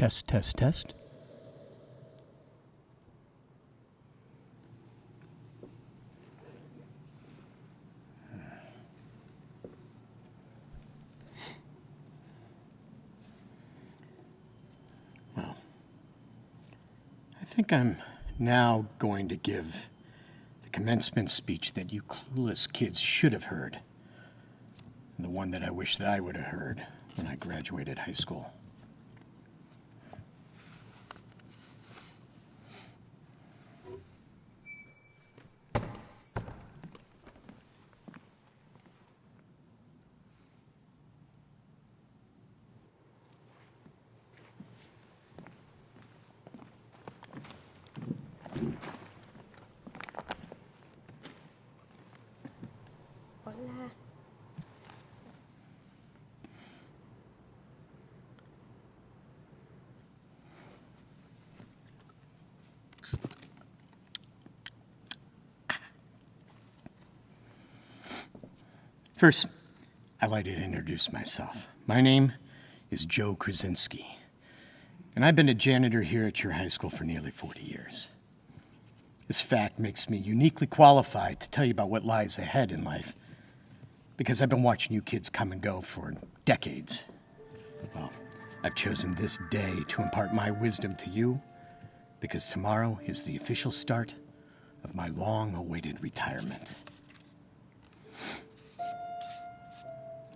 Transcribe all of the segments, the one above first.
Test, test, test. Well, I think I'm now going to give the commencement speech that you clueless kids should have heard. And the one that I wish that I would have heard when I graduated high school. Hola. First, I'd like to introduce myself. My name is Joe Krasinski, and I've been a janitor here at your high school for nearly 40 years. This fact makes me uniquely qualified to tell you about what lies ahead in life, because I've been watching you kids come and go for decades. Well, I've chosen this day to impart my wisdom to you, because tomorrow is the official start of my long-awaited retirement.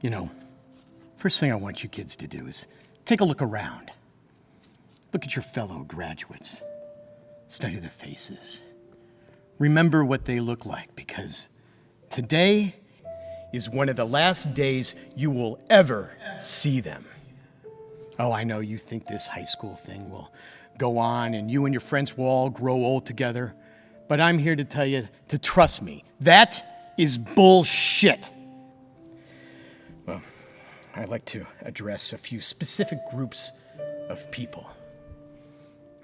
You know, first thing I want you kids to do is take a look around. Look at your fellow graduates. Study their faces. Remember what they look like, because today is one of the last days you will ever see them. Oh, I know you think this high school thing will go on and you and your friends will all grow old together, but I'm here to tell you to trust me. That is bullshit. Well, I'd like to address a few specific groups of people.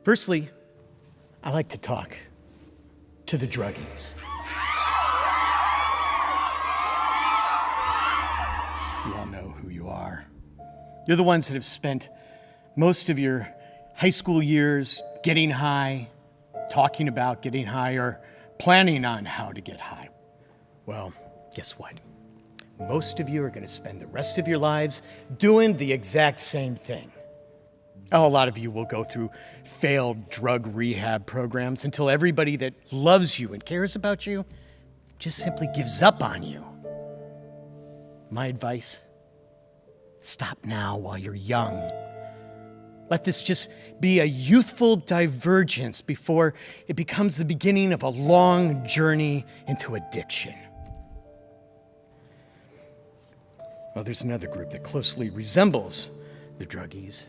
Firstly, I like to talk to the druggies. You all know who you are. You're the ones that have spent most of your high school years getting high, talking about getting high, or planning on how to get high. Well, guess what? Most of you are going to spend the rest of your lives doing the exact same thing. Oh, a lot of you will go through failed drug rehab programs until everybody that loves you and cares about you just simply gives up on you. My advice, stop now while you're young. Let this just be a youthful divergence before it becomes the beginning of a long journey into addiction. Well, there's another group that closely resembles the druggies,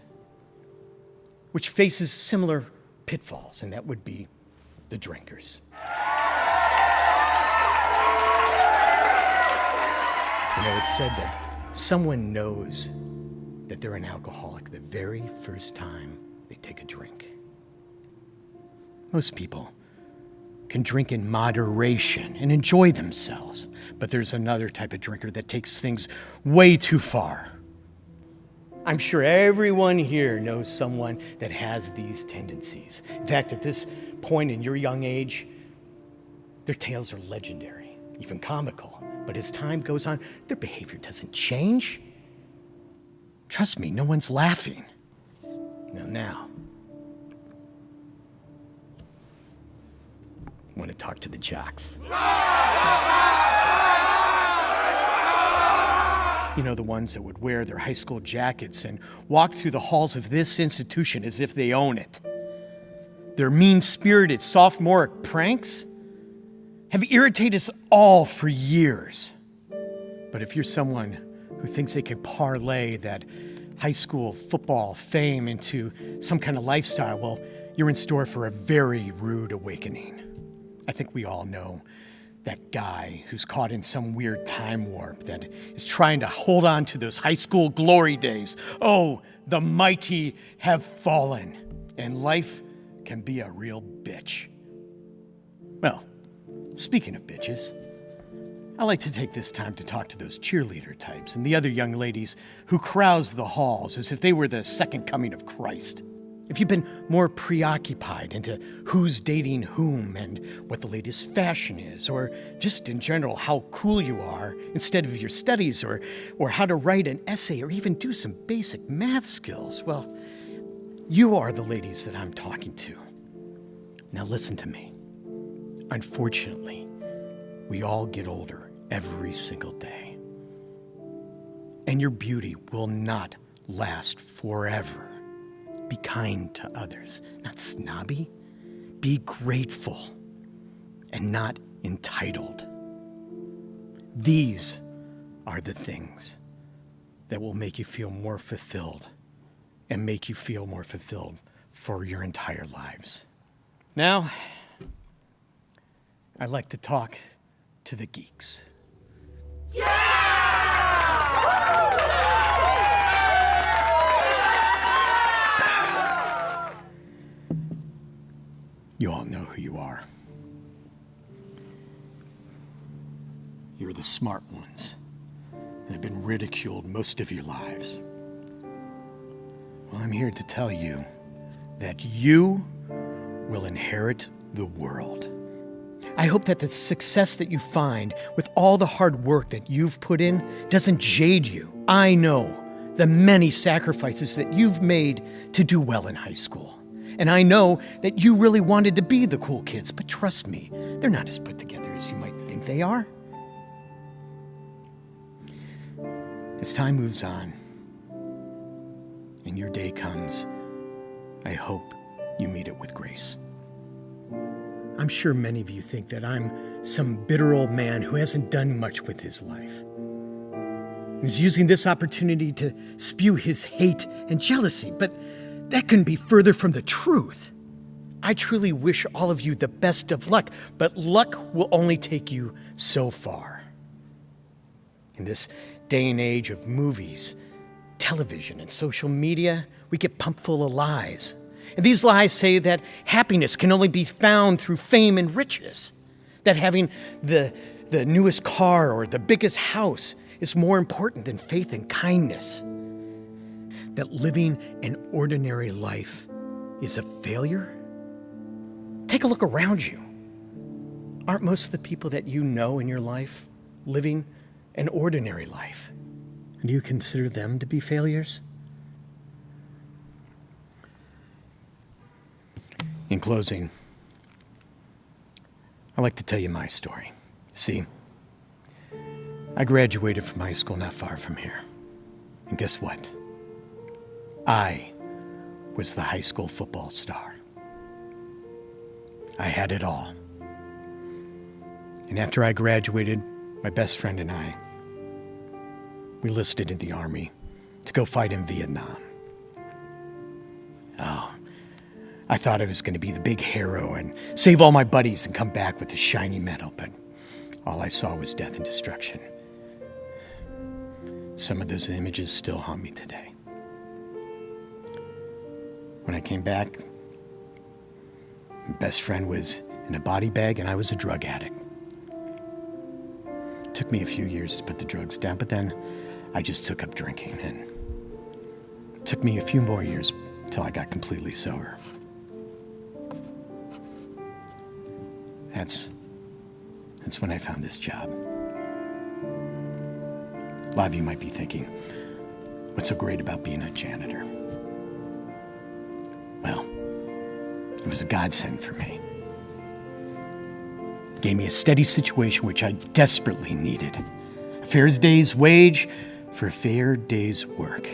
which faces similar pitfalls, and that would be the drinkers. You know, it's said that someone knows that they're an alcoholic the very first time they take a drink. Most people can drink in moderation and enjoy themselves, but there's another type of drinker that takes things way too far. I'm sure everyone here knows someone that has these tendencies. In fact, at this point in your young age, their tales are legendary, even comical. But as time goes on, their behavior doesn't change. Trust me, no one's laughing. Now, I want to talk to the jocks. You know, the ones that would wear their high school jackets and walk through the halls of this institution as if they own it. Their mean-spirited sophomoric pranks have irritated us all for years. But if you're someone who thinks they can parlay that high school football fame into some kind of lifestyle, well, you're in store for a very rude awakening. I think we all know that guy who's caught in some weird time warp that is trying to hold on to those high school glory days. Oh, the mighty have fallen, and life can be a real bitch. Well, speaking of bitches, I like to take this time to talk to those cheerleader types and the other young ladies who carouse the halls as if they were the second coming of Christ. if you've been more preoccupied into who's dating whom and what the latest fashion is, or just in general how cool you are instead of your studies, or how to write an essay, or even do some basic math skills, well, you are the ladies that I'm talking to. Now listen to me. Unfortunately, we all get older every single day. And your beauty will not last forever. Be kind to others, not snobby. Be grateful and not entitled. These are the things that will make you feel more fulfilled and make you feel more fulfilled for your entire lives. Now, I'd like to talk to the geeks. You all know who you are. You're the smart ones that have been ridiculed most of your lives. Well, I'm here to tell you that you will inherit the world. I hope that the success that you find with all the hard work that you've put in doesn't jade you. I know the many sacrifices that you've made to do well in high school. And I know that you really wanted to be the cool kids, but trust me, they're not as put together as you might think they are. As time moves on and your day comes, I hope you meet it with grace. I'm sure many of you think that I'm some bitter old man who hasn't done much with his life. He's using this opportunity to spew his hate and jealousy, but that couldn't be further from the truth. I truly wish all of you the best of luck, but luck will only take you so far. In this day and age of movies, television, and social media, we get pumped full of lies. And these lies say that happiness can only be found through fame and riches, that having the newest car or the biggest house is more important than faith and kindness, that living an ordinary life is a failure. Take a look around you. Aren't most of the people that you know in your life living an ordinary life? And do you consider them to be failures? In closing, I'd like to tell you my story. See, I graduated from high school not far from here. And guess what? I was the high school football star. I had it all. And after I graduated, my best friend and I, we enlisted in the Army to go fight in Vietnam. Oh, I thought I was going to be the big hero and save all my buddies and come back with a shiny medal, but all I saw was death and destruction. Some of those images still haunt me today. When I came back, my best friend was in a body bag and I was a drug addict. It took me a few years to put the drugs down, but then I just took up drinking, and it took me a few more years until I got completely sober. That's when I found this job. A lot of you might be thinking, what's so great about being a janitor? Well, it was a godsend for me. It gave me a steady situation which I desperately needed. A fair day's wage for a fair day's work.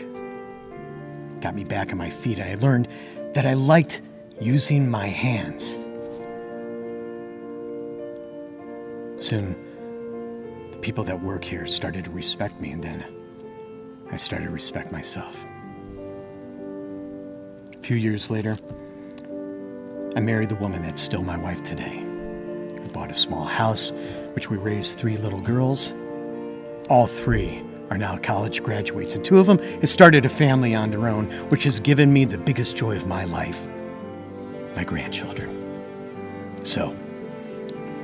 Got me back on my feet. I learned that I liked using my hands. Soon, the people that work here started to respect me, and then I started to respect myself. A few years later, I married the woman that's still my wife today. We bought a small house, which we raised 3 little girls. All 3 are now college graduates, and 2 of them have started a family on their own, which has given me the biggest joy of my life, my grandchildren. So,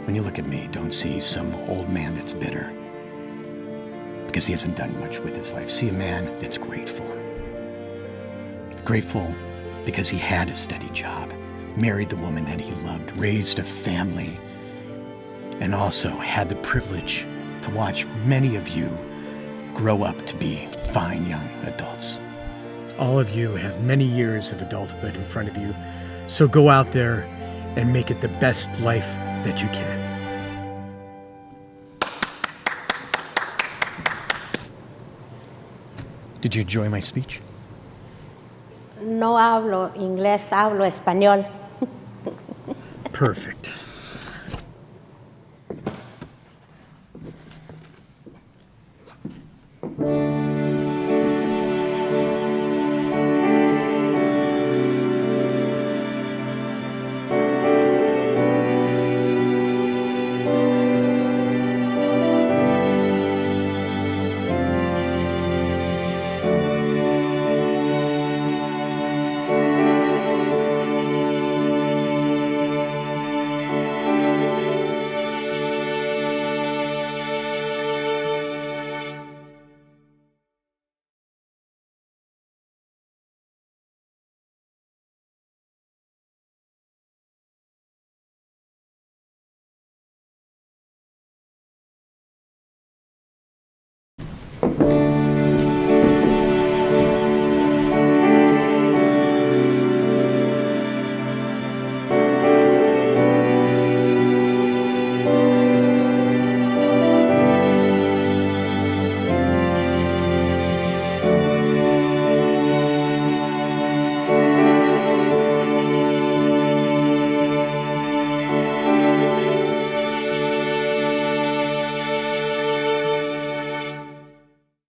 when you look at me, don't see some old man that's bitter because he hasn't done much with his life. See a man that's grateful. Grateful because he had a steady job, married the woman that he loved, raised a family, and also had the privilege to watch many of you grow up to be fine young adults. All of you have many years of adulthood in front of you, so go out there and make it the best life that you can. Did you enjoy my speech? No hablo inglés, hablo español. Perfect.